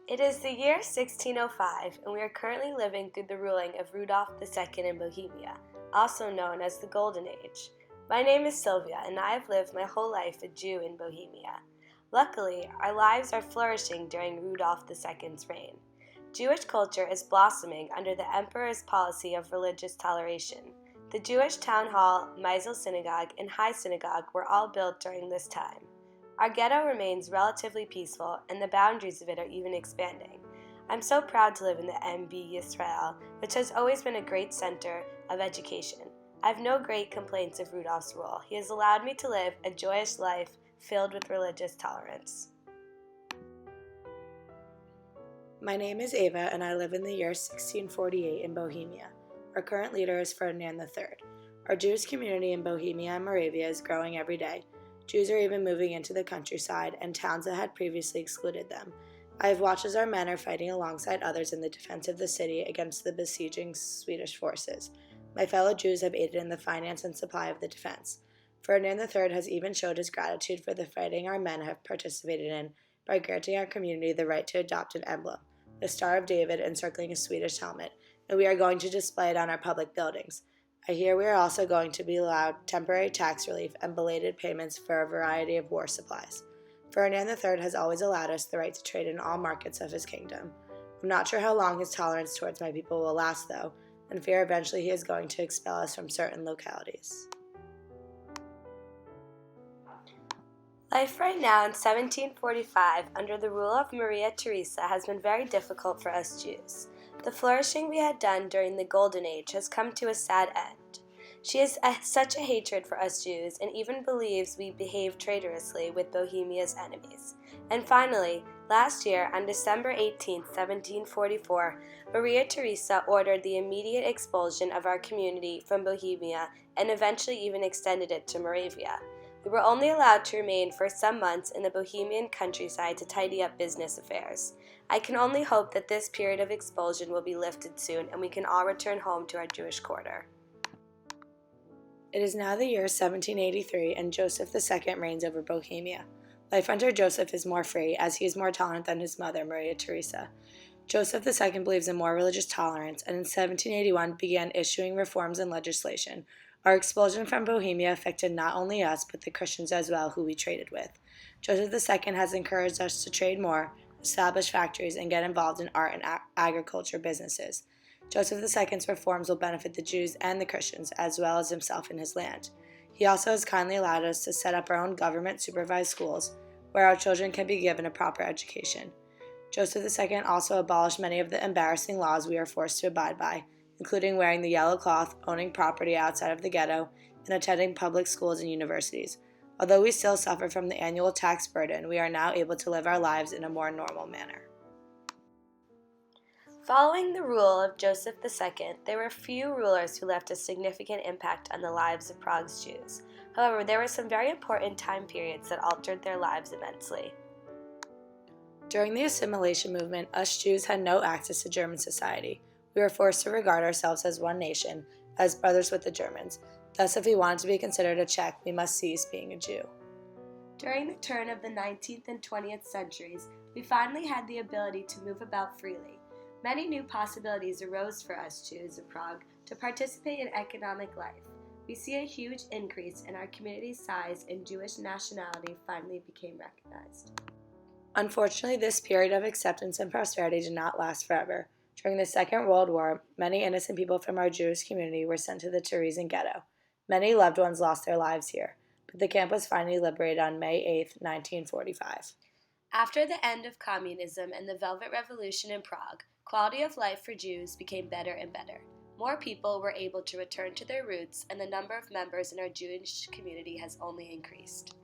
It is the year 1605, and we are currently living through the ruling of Rudolf II in Bohemia, also known as the Golden Age. My name is Sylvia, and I have lived my whole life a Jew in Bohemia. Luckily, our lives are flourishing during Rudolf II's reign. Jewish culture is blossoming under the emperor's policy of religious toleration. The Jewish town hall, Meisel Synagogue, and High Synagogue were all built during this time. Our ghetto remains relatively peaceful, and the boundaries of it are even expanding. I'm so proud to live in the MB Yisrael, which has always been a great center of education. I have no great complaints of Rudolph's rule. He has allowed me to live a joyous life filled with religious tolerance. My name is Ava, and I live in the year 1648 in Bohemia. Our current leader is Ferdinand III. Our Jewish community in Bohemia and Moravia is growing every day. Jews are even moving into the countryside and towns that had previously excluded them. I have watched as our men are fighting alongside others in the defense of the city against the besieging Swedish forces. My fellow Jews have aided in the finance and supply of the defense. Ferdinand III has even showed his gratitude for the fighting our men have participated in by granting our community the right to adopt an emblem, the Star of David encircling a Swedish helmet, and we are going to display it on our public buildings. I hear we are also going to be allowed temporary tax relief and belated payments for a variety of war supplies. Ferdinand III has always allowed us the right to trade in all markets of his kingdom. I'm not sure how long his tolerance towards my people will last, though, and fear eventually he is going to expel us from certain localities. Life right now in 1745 under the rule of Maria Theresa has been very difficult for us Jews. The flourishing we had done during the Golden Age has come to a sad end. She has such a hatred for us Jews and even believes we behave traitorously with Bohemia's enemies. And finally, last year, on December 18, 1744, Maria Theresa ordered the immediate expulsion of our community from Bohemia and eventually even extended it to Moravia. We were only allowed to remain for some months in the Bohemian countryside to tidy up business affairs. I can only hope that this period of expulsion will be lifted soon and we can all return home to our Jewish quarter. It is now the year 1783 and Joseph II reigns over Bohemia. Life under Joseph is more free as he is more tolerant than his mother, Maria Theresa. Joseph II believes in more religious tolerance and in 1781 began issuing reforms and legislation. Our expulsion from Bohemia affected not only us, but the Christians as well, who we traded with. Joseph II has encouraged us to trade more, establish factories, and get involved in art and agriculture businesses. Joseph II's reforms will benefit the Jews and the Christians, as well as himself and his land. He also has kindly allowed us to set up our own government-supervised schools, where our children can be given a proper education. Joseph II also abolished many of the embarrassing laws we are forced to abide by, including wearing the yellow cloth, owning property outside of the ghetto, and attending public schools and universities. Although we still suffer from the annual tax burden, we are now able to live our lives in a more normal manner. Following the rule of Joseph II, there were few rulers who left a significant impact on the lives of Prague's Jews. However, there were some very important time periods that altered their lives immensely. During the assimilation movement, us Jews had no access to German society. We were forced to regard ourselves as one nation, as brothers with the Germans. Thus, if we wanted to be considered a Czech, we must cease being a Jew. During the turn of the 19th and 20th centuries, we finally had the ability to move about freely. Many new possibilities arose for us Jews of Prague to participate in economic life. We see a huge increase in our community's size and Jewish nationality finally became recognized. Unfortunately, this period of acceptance and prosperity did not last forever. During the Second World War, many innocent people from our Jewish community were sent to the Theresian ghetto. Many loved ones lost their lives here, but the camp was finally liberated on May 8, 1945. After the end of communism and the Velvet Revolution in Prague, quality of life for Jews became better and better. More people were able to return to their roots, and the number of members in our Jewish community has only increased.